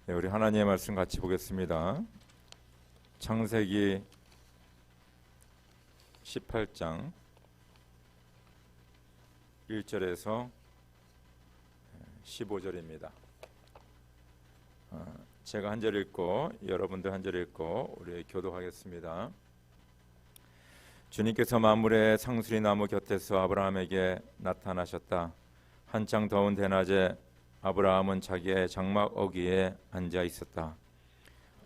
네, 우리 하나님의 말씀 같이 보겠습니다. 창세기 18장 1절에서 15절입니다. 제가 한 절 읽고 여러분들 한 절 읽고 우리 교도하겠습니다. 주님께서 만물의 상수리 나무 곁에서 아브라함에게 나타나셨다. 한창 더운 대낮에 아브라함은 자기의 장막 어귀에 앉아 있었다.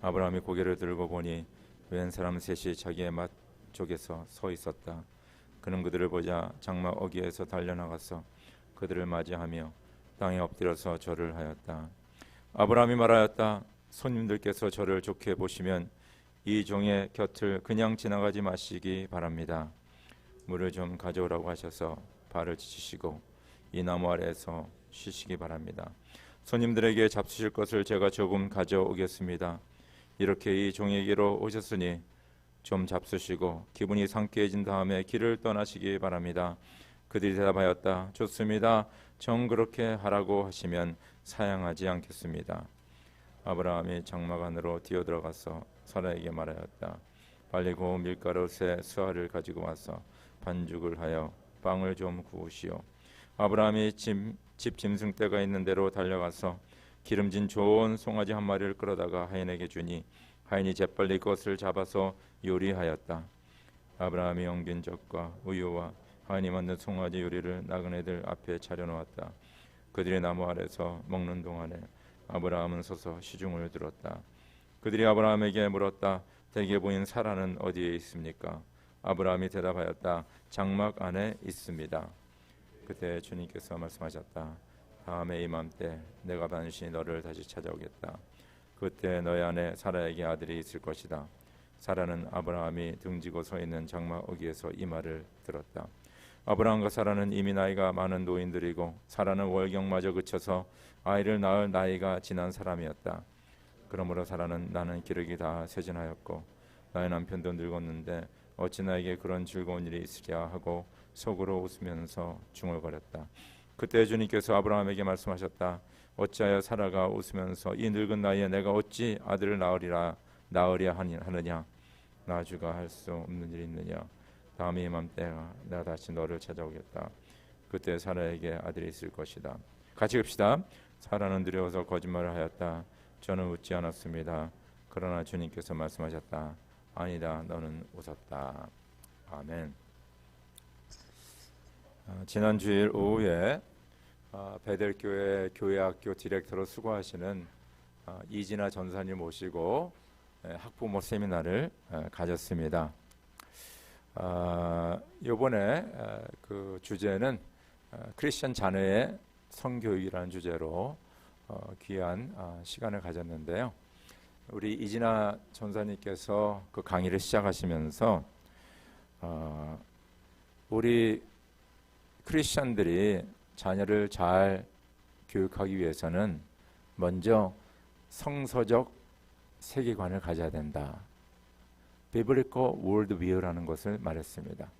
아브라함이 고개를 들고 보니 웬 사람 셋이 자기의 맞쪽에서 서 있었다. 그는 그들을 보자 장막 어귀에서 달려나가서 그들을 맞이하며 땅에 엎드려서 절을 하였다. 아브라함이 말하였다. 손님들께서 저를 좋게 보시면 이 종의 곁을 그냥 지나가지 마시기 바랍니다. 물을 좀 가져오라고 하셔서 발을 씻으시고 이 나무 아래에서 쉬시기 바랍니다. 손님들에게 잡수실 것을 제가 조금 가져오겠습니다. 이렇게 이 종에게로 오셨으니 좀 잡수시고 기분이 상쾌해진 다음에 길을 떠나시기 바랍니다. 그들이 대답하였다. 좋습니다. 정 그렇게 하라고 하시면 사양하지 않겠습니다. 아브라함이 장막 안으로 뛰어들어가서 사라에게 말하였다. 빨리 고운 밀가루 새 수알을 가지고 와서 반죽을 하여 빵을 좀 구우시오. 아브라함이 집 짐승떼가 있는 데로 달려가서 기름진 좋은 송아지 한 마리를 끌어다가 하인에게 주니 하인이 재빨리 그것을 잡아서 요리하였다. 아브라함이 엉긴 젖과 우유와 하인이 만든 송아지 요리를 나그네들 앞에 차려놓았다. 그들이 나무 아래서 먹는 동안에 아브라함은 서서 시중을 들었다. 그들이 아브라함에게 물었다. 대개 보인 사라는 어디에 있습니까? 아브라함이 대답하였다. 장막 안에 있습니다. 그때 주님께서 말씀하셨다. 다음에 이맘때 내가 반드시 너를 다시 찾아오겠다. 그때 너희 안에 사라에게 아들이 있을 것이다. 사라는 아브라함이 등지고 서 있는 장막 어귀에서 이 말을 들었다. 아브라함과 사라는 이미 나이가 많은 노인들이고 사라는 월경마저 그쳐서 아이를 낳을 나이가 지난 사람이었다. 그러므로 사라는 나는 기력이 다 쇠진하였고 나의 남편도 늙었는데 어찌 나에게 그런 즐거운 일이 있으랴 하고 속으로 웃으면서 중얼거렸다. 그때 주님께서 아브라함에게 말씀하셨다. 어찌하여 사라가 웃으면서 이 늙은 나이에 내가 어찌 아들을 낳으랴 하느냐. 나주가 할 수 없는 일이 있느냐. 다음 이맘때가 내가 다시 너를 찾아오겠다. 그때 사라에게 아들이 있을 것이다. 같이 읍시다. 사라는 두려워서 거짓말을 하였다. 저는 웃지 않았습니다. 그러나 주님께서 말씀하셨다. 아니다. 너는 웃었다. 아멘. 지난 주일 오후에 베델교회 교회학교 디렉터로 수고하시는 이진아 전사님 모시고 학부모 세미나를 가졌습니다. 이번에 그 주제는 크리스천 자녀의 성교육이라는 주제로 귀한 시간을 가졌는데요. 우리 이진아 전사님께서 그 강의를 시작하시면서 우리 크리스천들이 자녀를 잘 교육하기 위해서는 먼저 성서적 세계관을 가져야 된다. 비블리컬 월드뷰라는 것을 말했습니다.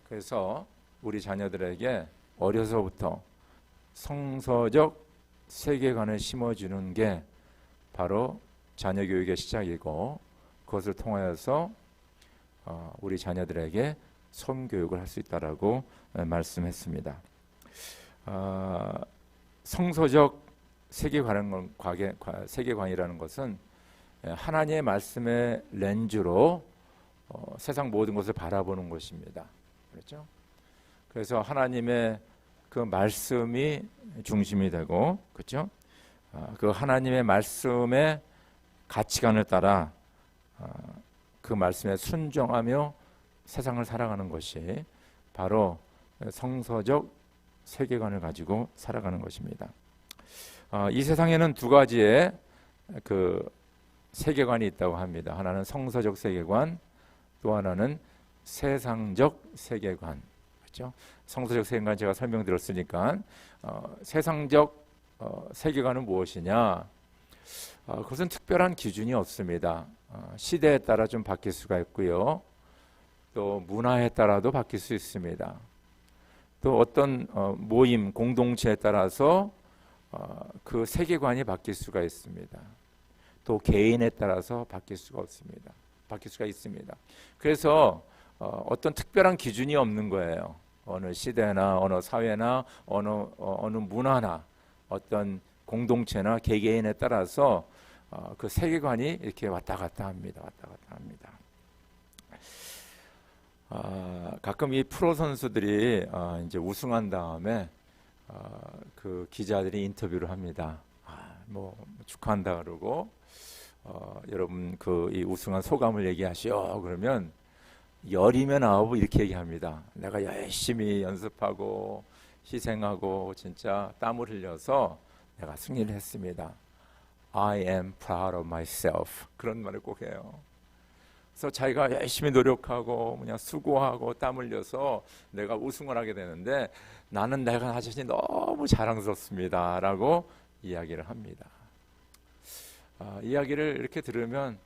그래서 우리 자녀들에게 어려서부터 성서적 세계관을 심어주는 게 바로 자녀 교육의 시작이고 그것을 통하여서 우리 자녀들에게 성교육을 할 수 있다라고 말씀했습니다. 성서적 세계관이라는 것은 하나님의 말씀의 렌즈로 세상 모든 것을 바라보는 것입니다. 그렇죠? 그래서 하나님의 그 말씀이 중심이 되고, 그렇죠? 그 하나님의 말씀의 가치관을 따라 그 말씀에 순종하며 세상을 살아가는 것이 바로 성서적 세계관을 가지고 살아가는 것입니다. 이 세상에는 두 가지의 그 세계관이 있다고 합니다. 하나는 성서적 세계관, 또 하나는 세상적 세계관. 그렇죠? 성서적 세계관 제가 설명드렸으니까 세상적 세계관은 무엇이냐? 그것은 특별한 기준이 없습니다. 시대에 따라 좀 바뀔 수가 있고요. 또 문화에 따라도 바뀔 수 있습니다. 또 어떤 모임, 공동체에 따라서 그 세계관이 바뀔 수가 있습니다. 또 개인에 따라서 바뀔 수가 없습니다. 바뀔 수가 있습니다. 그래서 어떤 특별한 기준이 없는 거예요. 어느 시대나 어느 사회나 어느 문화나 어떤 공동체나 개개인에 따라서 그 세계관이 이렇게 왔다 갔다 합니다. 왔다 갔다 합니다. 가끔 이 프로 선수들이 이제 우승한 다음에 그 기자들이 인터뷰를 합니다. 뭐 축하한다 그러고 여러분 그 이 우승한 소감을 얘기하시오. 그러면 열이면 아홉 이렇게 얘기합니다. 내가 열심히 연습하고 희생하고 진짜 땀을 흘려서 내가 승리를 했습니다. I am proud of myself. 그런 말을 꼭 해요. 그래서 자기가 열심히 노력하고 그냥 수고하고 땀 흘려서 내가 우승을 하게 되는데 나는 내가 나 자신이 너무 자랑스럽습니다 라고 이야기를 합니다. 이야기를 이렇게 들으면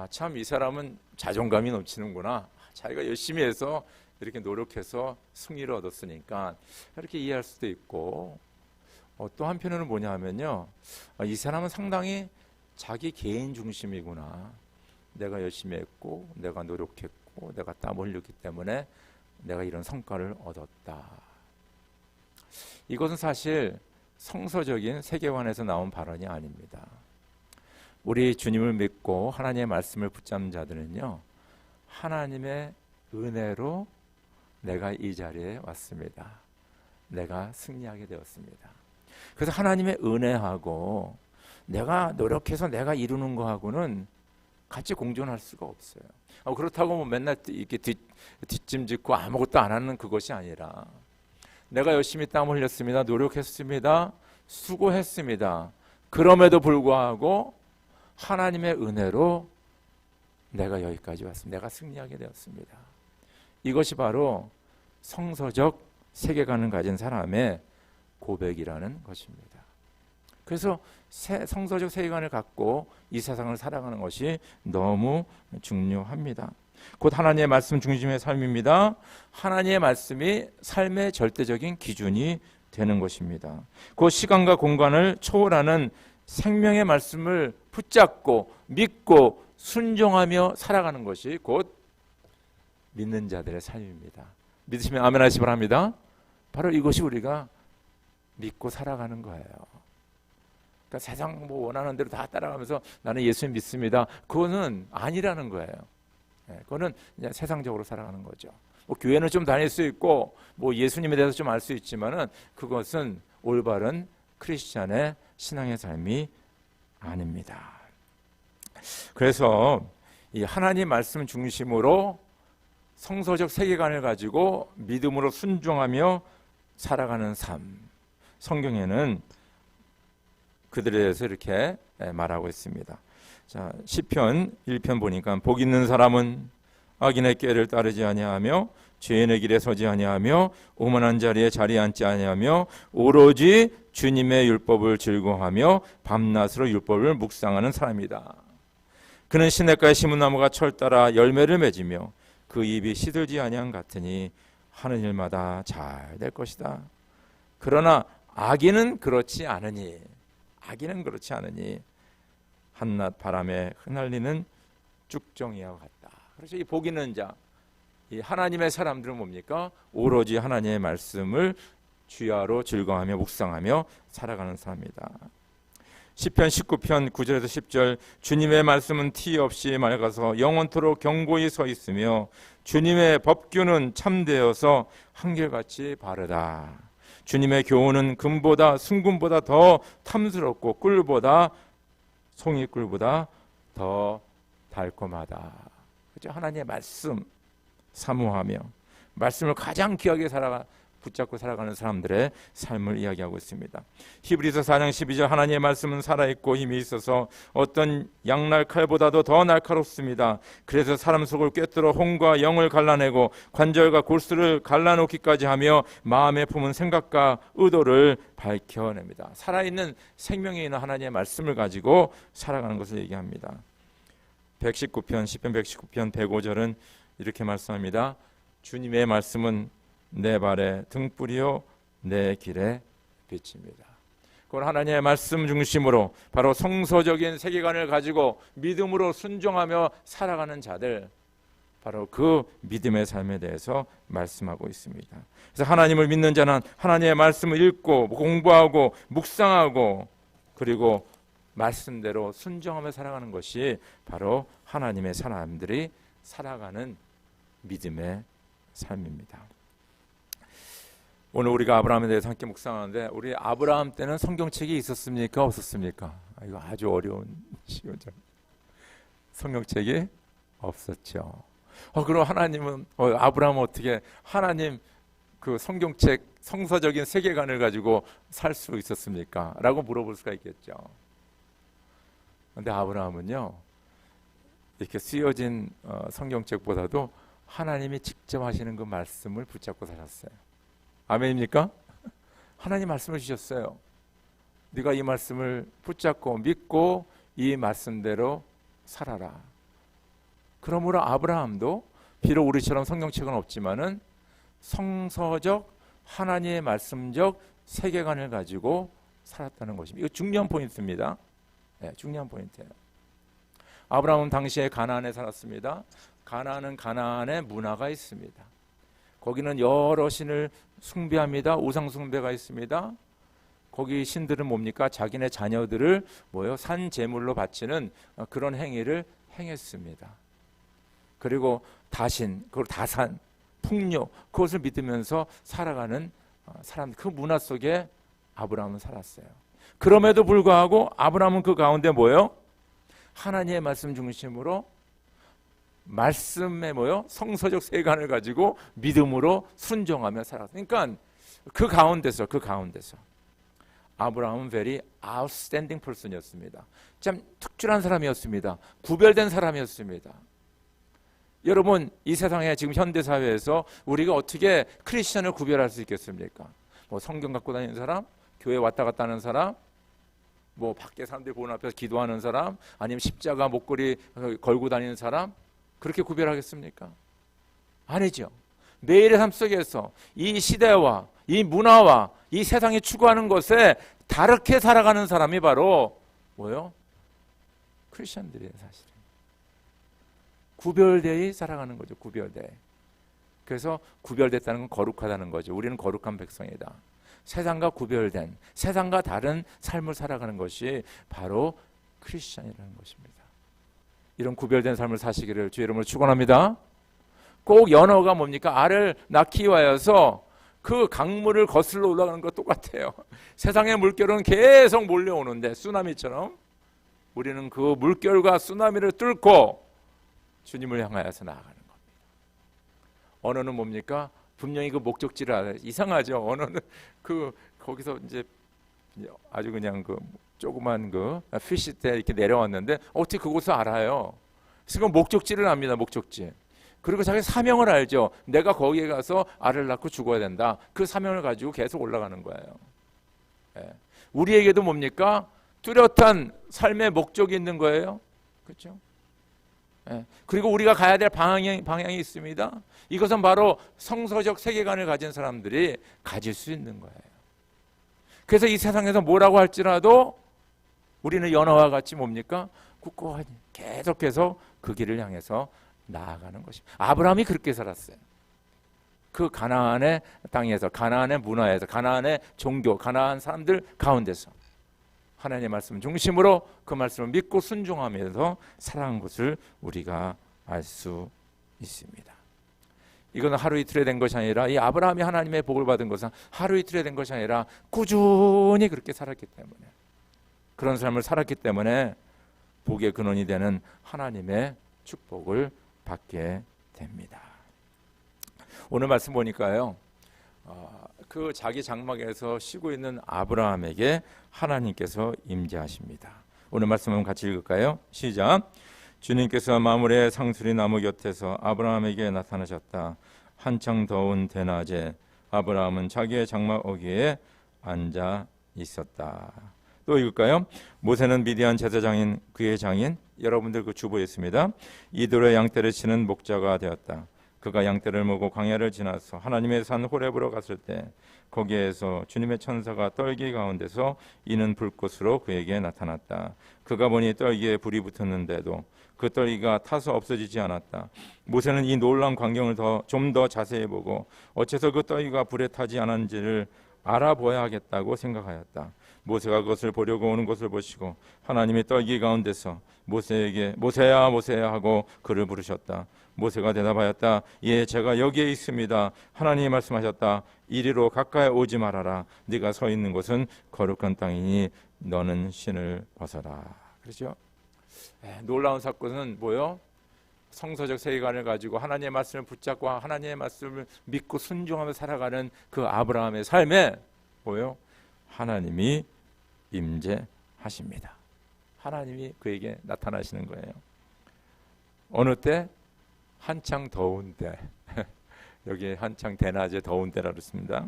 참 이 사람은 자존감이 넘치는구나. 자기가 열심히 해서 이렇게 노력해서 승리를 얻었으니까 이렇게 이해할 수도 있고 또 한편으로는 뭐냐 하면요, 이 사람은 상당히 자기 개인 중심이구나. 내가 열심히 했고 내가 노력했고 내가 땀 흘렸기 때문에 내가 이런 성과를 얻었다. 이것은 사실 성서적인 세계관에서 나온 발언이 아닙니다. 우리 주님을 믿고 하나님의 말씀을 붙잡는 자들은요, 하나님의 은혜로 내가 이 자리에 왔습니다. 내가 승리하게 되었습니다. 그래서 하나님의 은혜하고 내가 노력해서 내가 이루는 거하고는 같이 공존할 수가 없어요. 그렇다고 뭐 맨날 이렇게 뒷짐짓고 아무것도 안 하는 그것이 아니라 내가 열심히 땀 흘렸습니다. 노력했습니다. 수고했습니다. 그럼에도 불구하고 하나님의 은혜로 내가 여기까지 왔습니다. 내가 승리하게 되었습니다. 이것이 바로 성서적 세계관을 가진 사람의 고백이라는 것입니다. 그래서 성서적 세계관을 갖고 이 세상을 살아가는 것이 너무 중요합니다. 곧 하나님의 말씀 중심의 삶입니다. 하나님의 말씀이 삶의 절대적인 기준이 되는 것입니다. 곧 시간과 공간을 초월하는 생명의 말씀을 붙잡고 믿고 순종하며 살아가는 것이 곧 믿는 자들의 삶입니다. 믿으시면 아멘 하시기 바랍니다. 바로 이것이 우리가 믿고 살아가는 거예요. 그러니까 세상 뭐 원하는 대로 다 따라가면서 나는 예수님 믿습니다. 그거는 아니라는 거예요. 그거는 그냥 세상적으로 살아가는 거죠. 뭐 교회는 좀 다닐 수 있고 뭐 예수님에 대해서 좀 알 수 있지만은 그것은 올바른 크리스찬의 신앙의 삶이 아닙니다. 그래서 이 하나님 말씀 중심으로 성서적 세계관을 가지고 믿음으로 순종하며 살아가는 삶, 성경에는 그들에 대해서 이렇게 말하고 있습니다. 자, 시편 1편 보니까 복 있는 사람은 악인의 꾀를 따르지 아니하며 죄인의 길에 서지 아니하며 오만한 자리에 자리에 앉지 아니하며 오로지 주님의 율법을 즐거워하며 밤낮으로 율법을 묵상하는 사람이다. 그는 시냇가에 심은 나무가 철 따라 열매를 맺으며 그 잎이 시들지 아니한 같으니 하는 일마다 잘 될 것이다. 그러나 악인은 그렇지 않으니 한낮 바람에 흩날리는 쭉정이와 같다. 그래서 이 복 있는 자, 이 하나님의 사람들은 뭡니까? 오로지 하나님의 말씀을 주야로 즐거워하며 묵상하며 살아가는 사람이다. 시편 19편 9절에서 10절 주님의 말씀은 티 없이 맑아서 영원토록 견고히 서 있으며 주님의 법규는 참되어서 한결같이 바르다. 주님의 교훈은 금보다 순금보다 더 탐스럽고 꿀보다 송이꿀보다 더 달콤하다. 그렇죠? 하나님의 말씀 사모하며 말씀을 가장 귀하게 붙잡고 살아가는 사람들의 삶을 이야기하고 있습니다. 히브리서 4장 12절 하나님의 말씀은 살아있고 힘이 있어서 어떤 양날 칼보다도 더 날카롭습니다. 그래서 사람 속을 꿰뚫어 혼과 영을 갈라내고 관절과 골수를 갈라놓기까지 하며 마음에 품은 생각과 의도를 밝혀냅니다. 살아있는 생명이 있는 하나님의 말씀을 가지고 살아가는 것을 얘기합니다. 119편 시편 119편 105절은 이렇게 말씀합니다. 주님의 말씀은 내 발에 등불이요 내 길에 빛입니다. 그건 하나님의 말씀 중심으로 바로 성서적인 세계관을 가지고 믿음으로 순종하며 살아가는 자들, 바로 그 믿음의 삶에 대해서 말씀하고 있습니다. 그래서 하나님을 믿는 자는 하나님의 말씀을 읽고 공부하고 묵상하고 그리고 말씀대로 순종하며 살아가는 것이 바로 하나님의 사람들이 살아가는 믿음의 삶입니다. 오늘 우리가 아브라함에 대해서 함께 묵상하는데, 우리 아브라함 때는 성경책이 있었습니까? 없었습니까? 이거 아주 어려운 시오죠. 성경책이 없었죠. 그럼 하나님은 아브라함은 어떻게 하나님 그 성경책 성서적인 세계관을 가지고 살 수 있었습니까? 라고 물어볼 수가 있겠죠. 그런데 아브라함은요, 이렇게 쓰여진 성경책보다도 하나님이 직접 하시는 그 말씀을 붙잡고 살았어요. 아멘입니까? 하나님 말씀을 주셨어요. 네가 이 말씀을 붙잡고 믿고 이 말씀대로 살아라. 그러므로 아브라함도 비록 우리처럼 성경책은 없지만은 성서적 하나님의 말씀적 세계관을 가지고 살았다는 것입니다. 이거 중요한 포인트입니다. 네, 중요한 포인트예요. 아브라함은 당시에 가나안에 살았습니다. 가나안은 가나안의 문화가 있습니다. 거기는 여러 신을 숭배합니다. 우상 숭배가 있습니다. 거기 신들은 뭡니까? 자기네 자녀들을 산 제물로 바치는 그런 행위를 행했습니다. 그리고 다신, 그리고 다산, 풍요, 그것을 믿으면서 살아가는 사람, 그 문화 속에 아브라함은 살았어요. 그럼에도 불구하고 아브라함은 그 가운데 하나님의 말씀 중심으로 말씀에 성서적 세계관을 가지고 믿음으로 순종하며 살았어요. 그러니까 그 가운데서 아브라함은 very outstanding person이었습니다. 참 특출한 사람이었습니다. 구별된 사람이었습니다. 여러분, 이 세상에 지금 현대사회에서 우리가 어떻게 크리스천을 구별할 수 있겠습니까? 성경 갖고 다니는 사람, 교회 왔다 갔다 하는 사람, 밖에 사람들이 보는 앞에서 기도하는 사람, 아니면 십자가 목걸이 걸고 다니는 사람, 그렇게 구별하겠습니까? 아니죠. 매일의 삶 속에서 이 시대와 이 문화와 이 세상이 추구하는 것에 다르게 살아가는 사람이 바로 크리스천들이에요, 사실은. 구별되이 살아가는 거죠. 구별돼. 그래서 구별됐다는 건 거룩하다는 거죠. 우리는 거룩한 백성이다. 세상과 구별된, 세상과 다른 삶을 살아가는 것이 바로 크리스천이라는 것입니다. 이런 구별된 삶을 사시기를 주의 이름으로 축원합니다. 꼭 연어가 뭡니까? 알을 낳기 위하여서 그 강물을 거슬러 올라가는 것 똑같아요. 세상의 물결은 계속 몰려오는데 쓰나미처럼 우리는 그 물결과 쓰나미를 뚫고 주님을 향하여서 나아가는 겁니다. 언어는 뭡니까? 분명히 그 목적지를 알아요. 이상하죠. 언어는 거기서 이제 아주 그냥 조그만 피시 때 이렇게 내려왔는데 어떻게 그곳을 알아요? 그래서 목적지를 압니다. 목적지. 그리고 자기 사명을 알죠. 내가 거기에 가서 알을 낳고 죽어야 된다. 그 사명을 가지고 계속 올라가는 거예요. 예. 우리에게도 뭡니까? 뚜렷한 삶의 목적이 있는 거예요. 그렇죠? 예. 그리고 우리가 가야 될 방향이 있습니다. 이것은 바로 성서적 세계관을 가진 사람들이 가질 수 있는 거예요. 그래서 이 세상에서 뭐라고 할지라도 우리는 연어와 같이 뭡니까? 굳건히 계속해서 그 길을 향해서 나아가는 것입니다. 아브라함이 그렇게 살았어요. 그 가나안의 땅에서, 가나안의 문화에서, 가나안의 종교, 가나안 사람들 가운데서 하나님의 말씀 중심으로 그 말씀을 믿고 순종하면서 살아간 것을 우리가 알 수 있습니다. 이건 하루 이틀에 된 것이 아니라, 이 아브라함이 하나님의 복을 받은 것은 하루 이틀에 된 것이 아니라 꾸준히 그렇게 살았기 때문에, 그런 삶을 살았기 때문에 복의 근원이 되는 하나님의 축복을 받게 됩니다. 오늘 말씀 보니까요, 그 자기 장막에서 쉬고 있는 아브라함에게 하나님께서 임재하십니다. 오늘 말씀 한번 같이 읽을까요? 시작. 주님께서 마므레 상수리 나무 곁에서 아브라함에게 나타나셨다. 한창 더운 대낮에 아브라함은 자기의 장막 어귀에 앉아 있었다. 또 읽을까요? 모세는 미디안 제사장인 그의 장인, 여러분들 그 주보였습니다. 이도의 양떼를 치는 목자가 되었다. 그가 양떼를 모고 광야를 지나서 하나님의 산 호렙으로 갔을 때 거기에서 주님의 천사가 떨기 가운데서 이는 불꽃으로 그에게 나타났다. 그가 보니 떨기에 불이 붙었는데도 그 떨기가 타서 없어지지 않았다. 모세는 이 놀라운 광경을 좀 더 자세히 보고 어째서 그 떨기가 불에 타지 않았는지를 알아보아야 하겠다고 생각하였다. 모세가 그것을 보려고 오는 것을 보시고 하나님이 떨기 가운데서 모세에게 모세야 모세야 하고 그를 부르셨다. 모세가 대답하였다. 예, 제가 여기에 있습니다. 하나님이 말씀하셨다. 이리로 가까이 오지 말아라. 네가 서 있는 곳은 거룩한 땅이니 너는 신을 벗어라. 그렇죠? 놀라운 사건은 뭐요? 성서적 세계관을 가지고 하나님의 말씀을 붙잡고 하나님의 말씀을 믿고 순종하며 살아가는 그 아브라함의 삶에 뭐요? 하나님이 임재하십니다. 하나님이 그에게 나타나시는 거예요. 어느 때? 한창 더운 때. 여기 한창 대낮에 더운 때라 그렇습니다.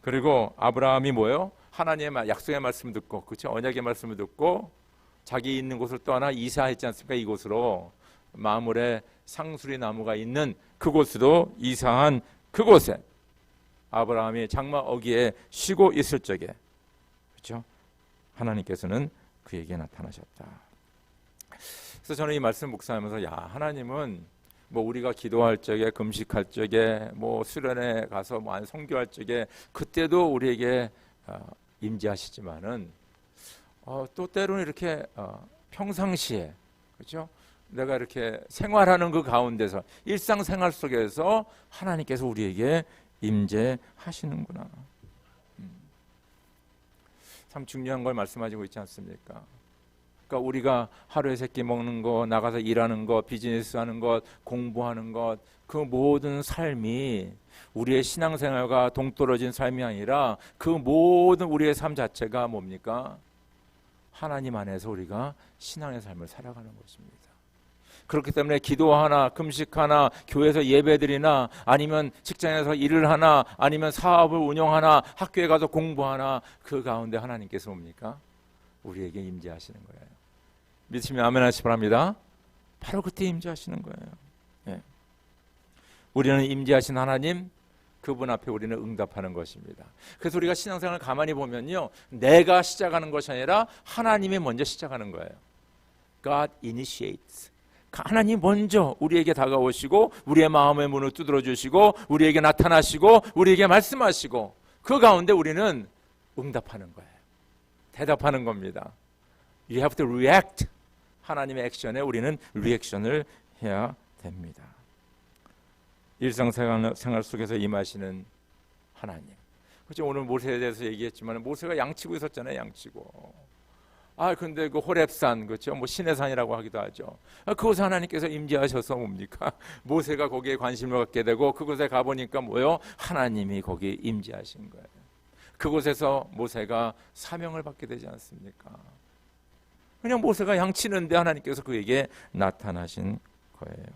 그리고 아브라함이 뭐예요? 하나님의 약속의 말씀을 듣고, 그렇죠? 언약의 말씀을 듣고 자기 있는 곳을 떠나 이사했지 않습니까? 이곳으로 마물의 상수리 나무가 있는 그곳으로 이사한 그곳에 아브라함이 장막 어귀에 쉬고 있을 적에, 그렇죠? 하나님께서는 그에게 나타나셨다. 그래서 저는 이 말씀 묵상하면서 하나님은 뭐 우리가 기도할 적에 금식할 적에 뭐 수련회 가서 뭐 선교할 적에 그때도 우리에게 임재하시지만은 또 때로는 이렇게 평상시에, 그렇죠? 내가 이렇게 생활하는 그 가운데서 일상생활 속에서 하나님께서 우리에게 임재하시는구나. 참 중요한 걸 말씀하시고 있지 않습니까? 그러니까 우리가 하루에 세 끼 먹는 거, 나가서 일하는 것, 비즈니스 하는 것, 공부하는 것, 그 모든 삶이 우리의 신앙생활과 동떨어진 삶이 아니라 그 모든 우리의 삶 자체가 뭡니까? 하나님 안에서 우리가 신앙의 삶을 살아가는 것입니다. 그렇기 때문에 기도하나 금식하나 교회에서 예배드리나 아니면 직장에서 일을 하나 아니면 사업을 운영하나 학교에 가서 공부하나 그 가운데 하나님께서 뭡니까? 우리에게 임재하시는 거예요. 믿으시면 아멘 하시기 바랍니다. 바로 그때 임재하시는 거예요. 예. 우리는 임재하신 하나님, 그분 앞에 우리는 응답하는 것입니다. 그래서 우리가 신앙생활을 가만히 보면요, 내가 시작하는 것이 아니라 하나님이 먼저 시작하는 거예요. God initiates. 하나님 먼저 우리에게 다가오시고 우리의 마음의 문을 두드려 주시고 우리에게 나타나시고 우리에게 말씀하시고 그 가운데 우리는 응답하는 거예요. 대답하는 겁니다. You have to react. 하나님의 액션에 우리는 리액션을 해야 됩니다. 일상생활 속에서 임하시는 하나님. 그렇죠? 오늘 모세에 대해서 얘기했지만 모세가 양치고 있었잖아요. 양치고. 근데 그 호렙산, 그렇죠? 뭐 신의 산이라고 하기도 하죠. 그곳에 하나님께서 임재하셔서 뭡니까? 모세가 거기에 관심을 갖게 되고 그곳에 가보니까 뭐요? 하나님이 거기에 임재하신 거예요. 그곳에서 모세가 사명을 받게 되지 않습니까? 그냥 모세가 양치는데 하나님께서 그에게 나타나신 거예요.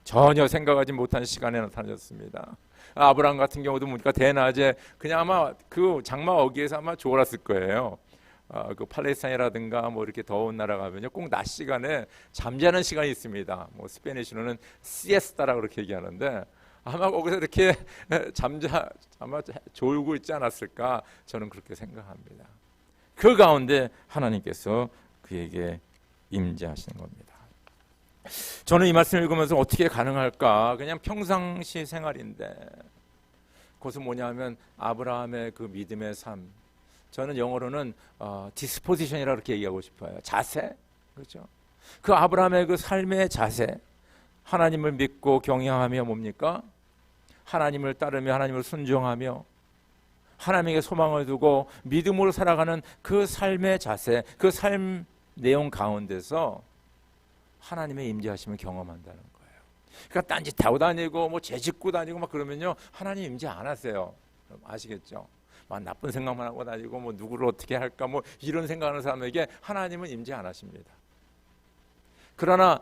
전혀 생각하지 못한 시간에 나타나셨습니다. 아브라함 같은 경우도 보니까 대낮에 그냥 아마 그 장막 어귀에서 아마 졸았을 거예요. 그 팔레스타인이라든가 뭐 이렇게 더운 나라 가면요 꼭 낮 시간에 잠자는 시간이 있습니다. 뭐 스페니쉬로는 시에스타라고 그렇게 얘기하는데 아마 거기서 이렇게 아마 졸고 있지 않았을까 저는 그렇게 생각합니다. 그 가운데 하나님께서 그에게 임재하시는 겁니다. 저는 이 말씀을 읽으면서 어떻게 가능할까? 그냥 평상시 생활인데 그것은 뭐냐면 아브라함의 그 믿음의 삶. 저는 영어로는 disposition이라고 그렇게 얘기하고 싶어요. 자세, 그렇죠? 그 아브라함의 그 삶의 자세, 하나님을 믿고 경외하며 뭡니까? 하나님을 따르며 하나님을 순종하며 하나님에게 소망을 두고 믿음으로 살아가는 그 삶의 자세, 그 삶 내용 가운데서 하나님의 임재하심을 경험한다는 거예요. 그러니까 딴짓 하고 다니고 뭐 죄짓고 다니고 막 그러면요 하나님 임재 안 하세요. 아시겠죠? 막 나쁜 생각만 하고 다니고 뭐 누구를 어떻게 할까 뭐 이런 생각하는 사람에게 하나님은 임재 안 하십니다. 그러나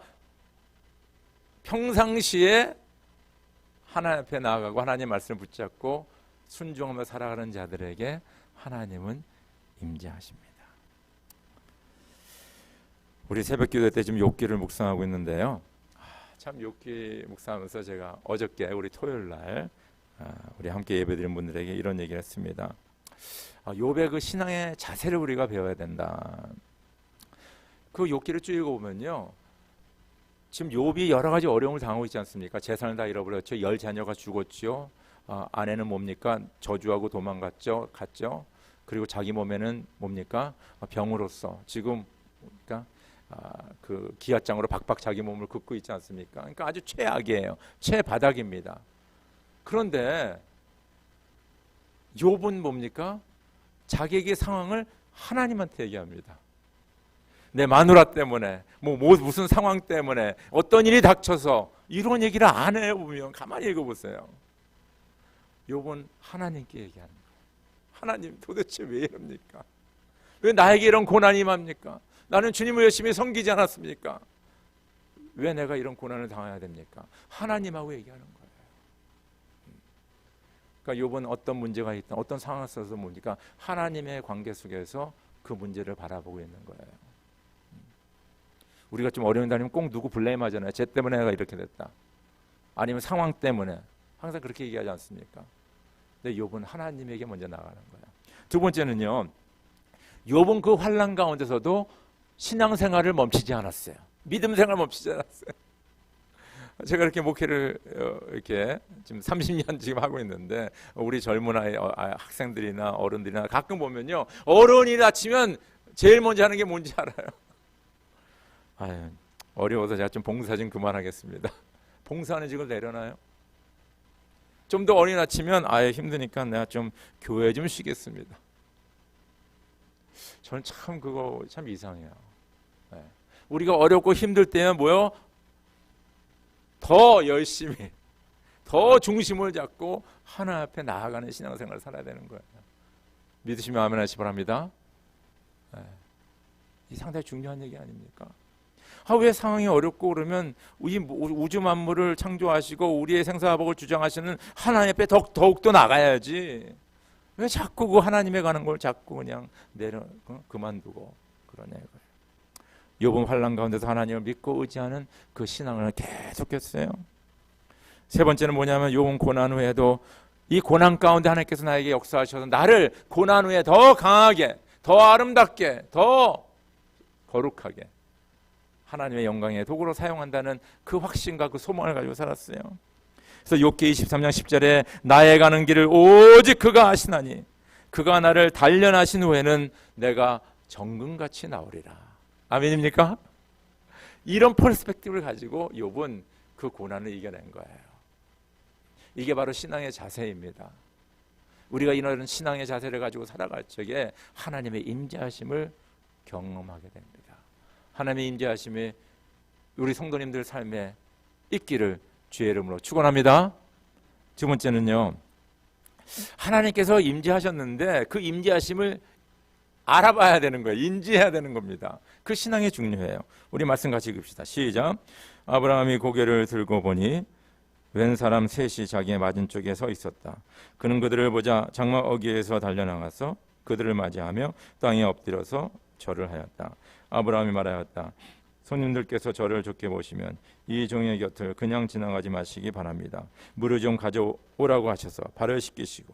평상시에 하나님 앞에 나아가고 하나님 말씀을 붙잡고 순종하며 살아가는 자들에게 하나님은 임재하십니다. 우리 새벽기도 때 지금 욥기를 묵상하고 있는데요. 참 욥기 묵상하면서 제가 어저께 우리 토요일 날 우리 함께 예배드린 분들에게 이런 얘기를 했습니다. 욥의 그 신앙의 자세를 우리가 배워야 된다. 그 욥기를 쭉 읽어보면요, 지금 욥이 여러 가지 어려움을 당하고 있지 않습니까? 재산을 다 잃어버렸죠. 10자녀가 죽었죠. 아내는 뭡니까? 저주하고 도망갔죠. 갔죠. 그리고 자기 몸에는 뭡니까? 병으로서 지금 그러니까 그 기아장으로 박박 자기 몸을 긋고 있지 않습니까? 그러니까 아주 최악이에요. 최바닥입니다. 그런데 욥은 뭡니까? 자기에게 상황을 하나님한테 얘기합니다. 내 마누라 때문에 무슨 상황 때문에 어떤 일이 닥쳐서 이런 얘기를 안 해요. 보면 가만히 읽어보세요. 욥은 하나님께 얘기하는 거예요. 하나님 도대체 왜 이럽니까? 왜 나에게 이런 고난이 임합니까? 나는 주님을 열심히 섬기지 않았습니까? 왜 내가 이런 고난을 당해야 됩니까? 하나님하고 얘기하는 거예요. 그러니까 욥은 어떤 문제가 있든 어떤 상황에 써서 뭡니까? 하나님의 관계 속에서 그 문제를 바라보고 있는 거예요. 우리가 좀 어려운 다니면 꼭 누구 블레임하잖아요. 쟤 때문에 내가 이렇게 됐다. 아니면 상황 때문에. 항상 그렇게 얘기하지 않습니까? 근데 욥은 하나님에게 먼저 나가는 거예요. 두 번째는요, 욥은 그 환난 가운데서도 신앙생활을 멈추지 않았어요. 믿음 생활 멈추지 않았어요. 제가 이렇게 목회를 이렇게 지금 30년 지금 하고 있는데, 우리 젊은 학생들이나 어른들이나 가끔 보면요, 어른이 다치면 제일 먼저 하는 게 뭔지 알아요? 어려워서 제가 좀 봉사 좀 그만하겠습니다. 봉사하는 직을 내려놔요. 좀 더 어린이 다치면 힘드니까 내가 좀 교회 좀 쉬겠습니다. 저는 참 그거 참 이상해요. 우리가 어렵고 힘들 때는 뭐요? 더 열심히, 더 중심을 잡고 하나님 앞에 나아가는 신앙생활을 살아야 되는 거예요. 믿으시면 아멘 하시기 바랍니다. 이 상당히 중요한 얘기 아닙니까? 왜 상황이 어렵고 그러면 우주 만물을 창조하시고 우리의 생사화복을 주장하시는 하나님 앞에 더욱더 나가야지. 왜 자꾸 그 하나님에 가는 걸 자꾸 그냥 그만두고 그러냐 이거예요. 욥은 환난 가운데서 하나님을 믿고 의지하는 그 신앙을 계속했어요. 세 번째는 뭐냐면 욥은 고난 후에도 이 고난 가운데 하나님께서 나에게 역사하셔서 나를 고난 후에 더 강하게, 더 아름답게, 더 거룩하게 하나님의 영광의 도구로 사용한다는 그 확신과 그 소망을 가지고 살았어요. 그래서 욥기 23장 10절에 나의 가는 길을 오직 그가 아시나니 그가 나를 단련하신 후에는 내가 정금같이 나오리라. 아멘입니까? 이런 퍼스펙티브를 가지고 욥은 그 고난을 이겨낸 거예요. 이게 바로 신앙의 자세입니다. 우리가 이런 신앙의 자세를 가지고 살아갈 적에 하나님의 임재하심을 경험하게 됩니다. 하나님의 임재하심이 우리 성도님들 삶에 있기를 주의 이름으로 축원합니다. 두 번째는요, 하나님께서 임재하셨는데 그 임재하심을 알아봐야 되는 거예요. 인지해야 되는 겁니다. 그 신앙이 중요해요. 우리 말씀 같이 읽읍시다. 시작. 아브라함이 고개를 들고 보니 웬 사람 셋이 자기의 맞은쪽에 서 있었다. 그는 그들을 보자 장막 어귀에서 달려나가서 그들을 맞이하며 땅에 엎드려서 절을 하였다. 아브라함이 말하였다. 손님들께서 저를 좋게 보시면 이 종의 곁을 그냥 지나가지 마시기 바랍니다. 물을 좀 가져오라고 하셔서 발을 씻기시고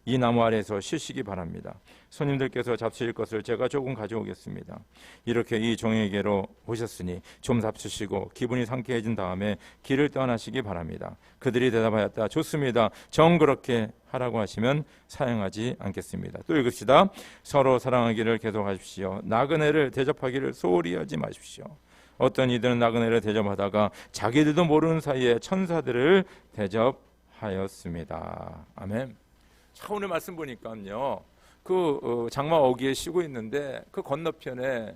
이 나무 아래에서 쉬시기 바랍니다. 손님들께서 잡수실 것을 제가 조금 가져오겠습니다. 이렇게 이 종에게로 오셨으니 좀 잡수시고 기분이 상쾌해진 다음에 길을 떠나시기 바랍니다. 그들이 대답하였다. 좋습니다. 정 그렇게 하라고 하시면 사용하지 않겠습니다. 또 읽읍시다. 서로 사랑하기를 계속하십시오. 나그네를 대접하기를 소홀히 하지 마십시오. 어떤 이들은 나그네를 대접하다가 자기들도 모르는 사이에 천사들을 대접하였습니다. 아멘. 오늘 말씀 보니까요, 그 장막 어귀에 쉬고 있는데 그 건너편에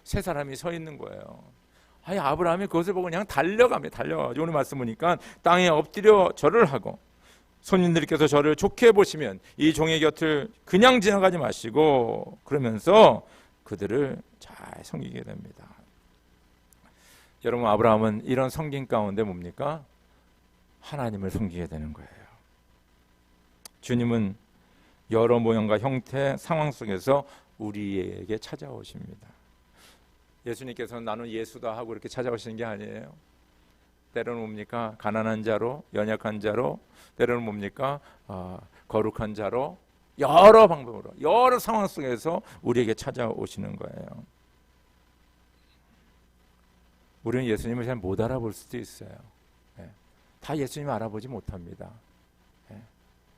세 사람이 서 있는 거예요. 아브라함이 그것을 보고 그냥 달려갑니다. 달려가지고 오늘 말씀 보니까 땅에 엎드려 절을 하고 손님들께서 저를 좋게 보시면 이 종의 곁을 그냥 지나가지 마시고 그러면서 그들을 잘 섬기게 됩니다. 여러분, 아브라함은 이런 섬김 가운데 뭡니까? 하나님을 섬기게 되는 거예요. 주님은 여러 모양과 형태, 상황 속에서 우리에게 찾아오십니다. 예수님께서는 나는 예수다 하고 이렇게 찾아오시는 게 아니에요. 때로는 뭡니까? 가난한 자로, 연약한 자로, 때로는 뭡니까? 거룩한 자로, 여러 방법으로, 여러 상황 속에서 우리에게 찾아오시는 거예요. 우리는 예수님을 잘 못 알아볼 수도 있어요. 다 예수님을 알아보지 못합니다.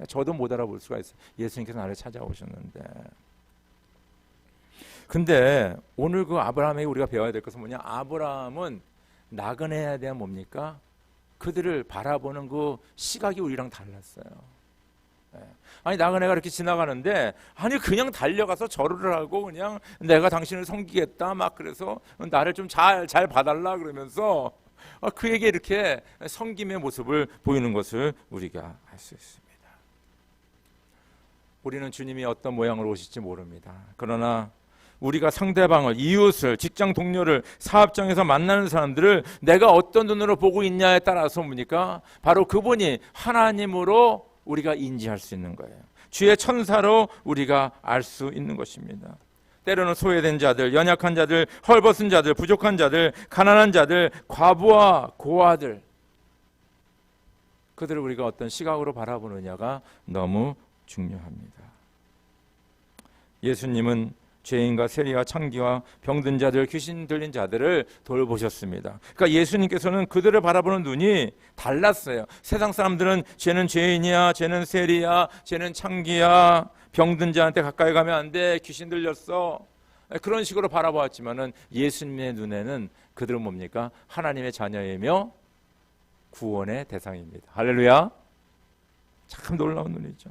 저도 못 알아볼 수가 있어요. 예수님께서 나를 찾아오셨는데. 근데 오늘 그 아브라함에게 우리가 배워야 될 것은 뭐냐? 아브라함은 나그네에 대한 뭡니까? 그들을 바라보는 그 시각이 우리랑 달랐어요. 아니 나그네가 이렇게 지나가는데 아니 그냥 달려가서 절을 하고 그냥 내가 당신을 섬기겠다 막 그래서 나를 좀 잘 봐달라 그러면서 그에게 이렇게 섬김의 모습을 보이는 것을 우리가 알 수 있습니다. 우리는 주님이 어떤 모양으로 오실지 모릅니다. 그러나 우리가 상대방을, 이웃을, 직장 동료를, 사업장에서 만나는 사람들을 내가 어떤 눈으로 보고 있냐에 따라서 뭡니까? 바로 그분이 하나님으로 우리가 인지할 수 있는 거예요. 주의 천사로 우리가 알 수 있는 것입니다. 때로는 소외된 자들, 연약한 자들, 헐벗은 자들, 부족한 자들, 가난한 자들, 과부와 고아들, 그들을 우리가 어떤 시각으로 바라보느냐가 너무 중요합니다. 예수님은 죄인과 세리와 창기와 병든 자들, 귀신 들린 자들을 돌보셨습니다. 그러니까 예수님께서는 그들을 바라보는 눈이 달랐어요. 세상 사람들은 쟤는 죄인이야, 쟤는 세리야, 쟤는 창기야, 병든 자한테 가까이 가면 안 돼, 귀신 들렸어, 그런 식으로 바라보았지만은 예수님의 눈에는 그들은 뭡니까? 하나님의 자녀이며 구원의 대상입니다. 할렐루야. 참 놀라운 눈이죠.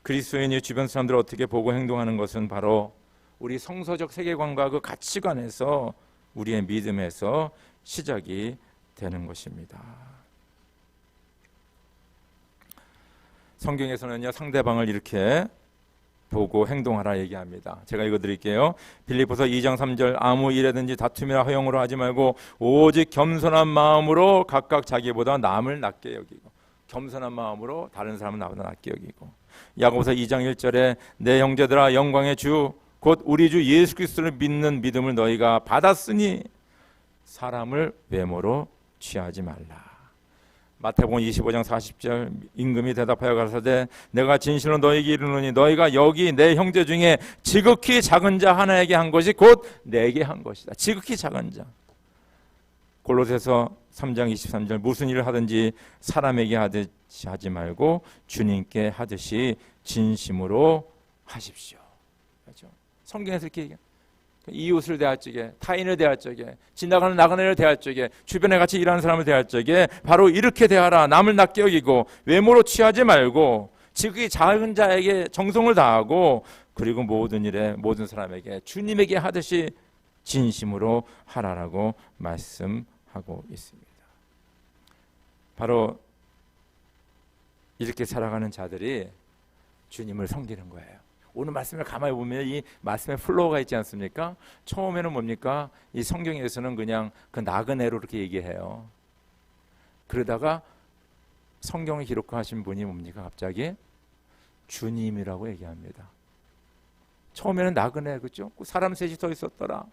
그리스도인이 주변 사람들을 어떻게 보고 행동하는 것은 바로 우리 성서적 세계관과 그 가치관에서, 우리의 믿음에서 시작이 되는 것입니다. 성경에서는요, 상대방을 이렇게 보고 행동하라 얘기합니다. 제가 읽어드릴게요. 빌립보서 2장 3절, 아무 일에든지 다툼이나 허용으로 하지 말고 오직 겸손한 마음으로 각각 자기보다 남을 낮게 여기고, 겸손한 마음으로 다른 사람은 나보다 낮게 여기고, 야고보서 2장 1절에 내 형제들아 영광의 주 곧 우리 주 예수 그리스도를 믿는 믿음을 너희가 받았으니 사람을 외모로 취하지 말라. 마태복음 25장 40절, 임금이 대답하여 가라사대 내가 진실로 너희에게 이르노니 너희가 여기 내 형제 중에 지극히 작은 자 하나에게 한 것이 곧 내게 한 것이다. 지극히 작은 자. 골로새서 3장 23절, 무슨 일을 하든지 사람에게 하듯이 하지 말고 주님께 하듯이 진심으로 하십시오. 그렇죠? 성경에서 이렇게 얘기해요. 이웃을 대할 적에, 타인을 대할 적에, 지나가는 나그네를 대할 적에, 주변에 같이 일하는 사람을 대할 적에 바로 이렇게 대하라. 남을 낮게 여기고 외모로 취하지 말고 지극히 작은 자에게 정성을 다하고, 그리고 모든 일에 모든 사람에게 주님에게 하듯이 진심으로 하라라고 말씀하고 있습니다. 바로 이렇게 살아가는 자들이 주님을 섬기는 거예요. 오늘 말씀을 가만히 보면 이 말씀에 플로우가 있지 않습니까? 처음에는 뭡니까? 이 성경에서는 그냥 그 나그네로 이렇게 얘기해요. 그러다가 성경을 기록하신 분이 뭡니까? 갑자기 주님이라고 얘기합니다. 처음에는 나그네, 그렇죠? 사람 셋이 서 있었더라.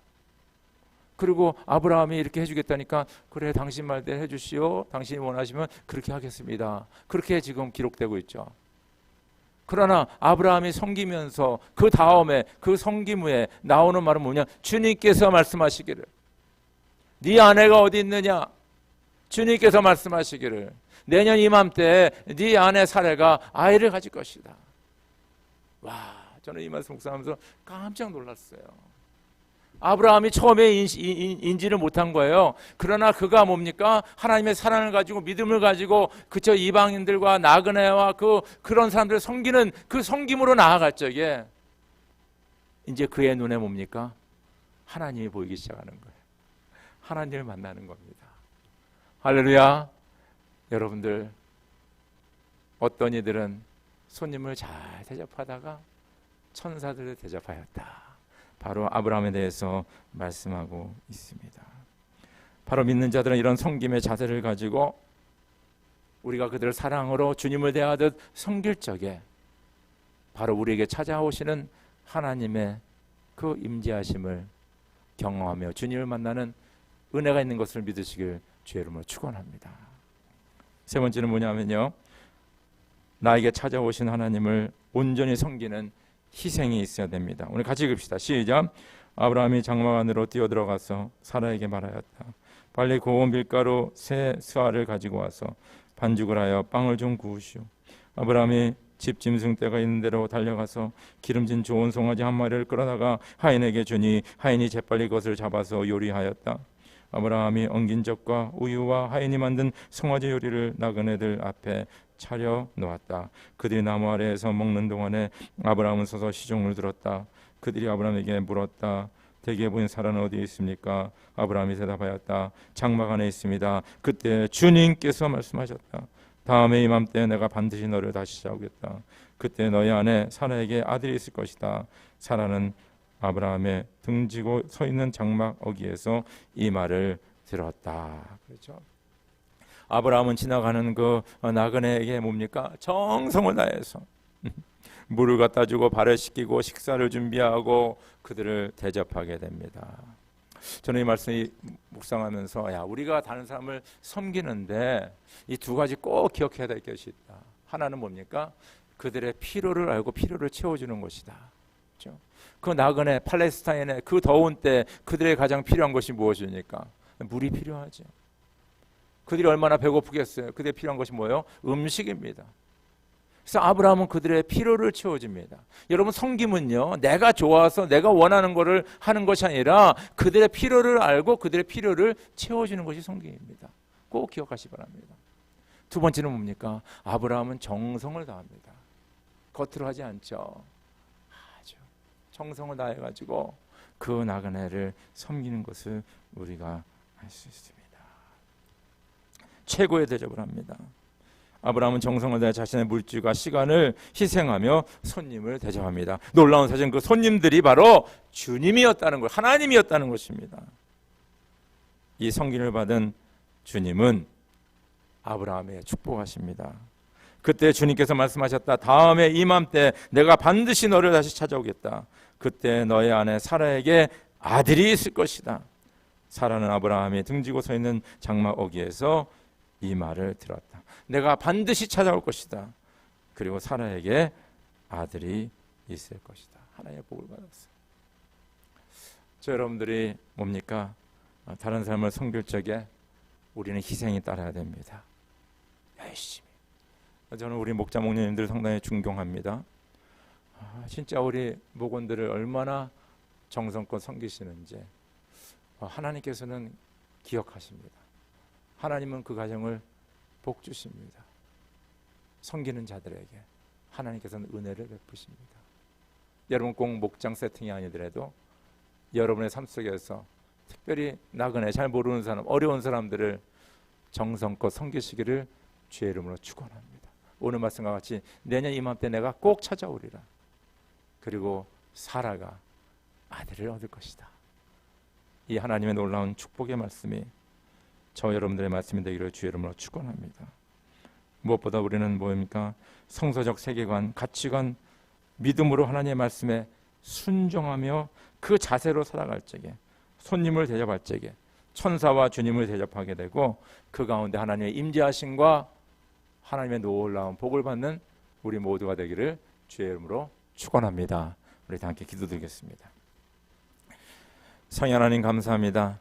그리고 아브라함이 이렇게 해주겠다니까, 그래 당신 말대로 해주시오, 당신이 원하시면 그렇게 하겠습니다. 그렇게 지금 기록되고 있죠. 그러나 아브라함이 섬기면서 그 다음에 그 섬김 후에 나오는 말은 뭐냐? 주님께서 말씀하시기를, 네 아내가 어디 있느냐? 주님께서 말씀하시기를, 내년 이맘때 네 아내 사례가 아이를 가질 것이다. 와, 저는 이 말씀 묵상하면서 깜짝 놀랐어요. 아브라함이 처음에 인지를 못한 거예요. 그러나 그가 뭡니까? 하나님의 사랑을 가지고 믿음을 가지고 그저 이방인들과 나그네와 그런 사람들을 섬기는 그 섬김으로 나아갈 적에 이제 그의 눈에 뭡니까? 하나님이 보이기 시작하는 거예요. 하나님을 만나는 겁니다. 할렐루야. 여러분들, 어떤 이들은 손님을 잘 대접하다가 천사들을 대접하였다. 바로 아브라함에 대해서 말씀하고 있습니다. 바로 믿는 자들은 이런 섬김의 자세를 가지고 우리가 그들을 사랑으로 주님을 대하듯 섬길 적에 바로 우리에게 찾아오시는 하나님의 그 임재하심을 경험하며 주님을 만나는 은혜가 있는 것을 믿으시길 주의 이름으로 축원합니다. 세 번째는 뭐냐면요, 나에게 찾아오신 하나님을 온전히 섬기는 희생이 있어야 됩니다. 오늘 같이 읽읍시다. 시작. 아브라함이 장막 안으로 뛰어들어가서 사라에게 말하였다. 빨리 고운 밀가루 새 스아를 가지고 와서 반죽을 하여 빵을 좀 구우시오. 아브라함이 집 짐승 떼가 있는 대로 달려가서 기름진 좋은 송아지 한 마리를 끌어다가 하인에게 주니 하인이 재빨리 그것을 잡아서 요리하였다. 아브라함이 엉긴 젖과 우유와 하인이 만든 송아지 요리를 나그네들 앞에 차려 놓았다. 그들이 나무 아래에서 먹는 동안에 아브라함은 서서 시종을 들었다. 그들이 아브라함에게 물었다. 대기해 보인 사람은 어디에 있습니까? 아브라함이 대답하였다. 장막 안에 있습니다. 그때 주님께서 말씀하셨다. 다음에 이맘때 내가 반드시 너를 다시 찾아오겠다. 그때 너희 안에 사라에게 아들이 있을 것이다. 사라는 아브라함의 등지고 서 있는 장막 어귀에서 이 말을 들었다. 그렇죠? 아브라함은 지나가는 그 나그네에게 뭡니까? 정성을 다해서 물을 갖다 주고 발을 씻기고 식사를 준비하고 그들을 대접하게 됩니다. 저는 이 말씀을 묵상하면서 우리가 다른 사람을 섬기는데 이 두 가지 꼭 기억해야 될 것이 있다. 하나는 뭡니까? 그들의 필요를 알고 필요를 채워주는 것이다. 그렇죠? 그 나그네 팔레스타인의 그 더운 때 그들의 가장 필요한 것이 무엇입니까? 물이 필요하죠. 그들이 얼마나 배고프겠어요. 그들의 필요한 것이 뭐예요? 음식입니다. 그래서 아브라함은 그들의 필요를 채워줍니다. 여러분, 섬김은요, 내가 좋아서 내가 원하는 것을 하는 것이 아니라 그들의 필요를 알고 그들의 필요를 채워주는 것이 섬김입니다. 꼭 기억하시기 바랍니다. 두 번째는 뭡니까? 아브라함은 정성을 다합니다. 겉으로 하지 않죠. 아주 정성을 다해가지고 그 나그네를 섬기는 것을 우리가 할 수 있습니다. 최고의 대접을 합니다. 아브라함은 정성을 다해 자신의 물질과 시간을 희생하며 손님을 대접합니다. 놀라운 사실은 그 손님들이 바로 주님이었다는 것, 하나님이었다는 것입니다. 이 성기를 받은 주님은 아브라함에게 축복하십니다. 그때 주님께서 말씀하셨다. 다음에 이맘때 내가 반드시 너를 다시 찾아오겠다. 그때 너의 아내 사라에게 아들이 있을 것이다. 사라는 아브라함이 등지고 서 있는 장막 어귀에서 이 말을 들었다. 내가 반드시 찾아올 것이다. 그리고 사라에게 아들이 있을 것이다. 하나님의 복을 받았어요. 저 여러분들이 뭡니까? 다른 사람을 섬길 적에 우리는 희생이 따라야 됩니다. 열심히. 저는 우리 목자 목녀님들 상당히 존경합니다. 진짜 우리 목원들을 얼마나 정성껏 섬기시는지 하나님께서는 기억하십니다. 하나님은 그 가정을 복 주십니다. 섬기는 자들에게 하나님께서는 은혜를 베푸십니다. 여러분 꼭 목장 세팅이 아니더라도 여러분의 삶 속에서 특별히 나그네 잘 모르는 사람, 어려운 사람들을 정성껏 섬기시기를 주의 이름으로 축원합니다. 오늘 말씀과 같이 내년 이맘때 내가 꼭 찾아오리라. 그리고 사라가 아들을 얻을 것이다. 이 하나님의 놀라운 축복의 말씀이 저 여러분들의 말씀이 되기를 주의 이름으로 축원합니다. 무엇보다 우리는 뭡니까? 성서적 세계관, 가치관, 믿음으로 하나님의 말씀에 순종하며 그 자세로 살아갈 적에 손님을 대접할 적에 천사와 주님을 대접하게 되고 그 가운데 하나님의 임재하심과 하나님의 놀라운 복을 받는 우리 모두가 되기를 주의 이름으로 축원합니다. 우리 다 함께 기도드리겠습니다. 성령 하나님 감사합니다.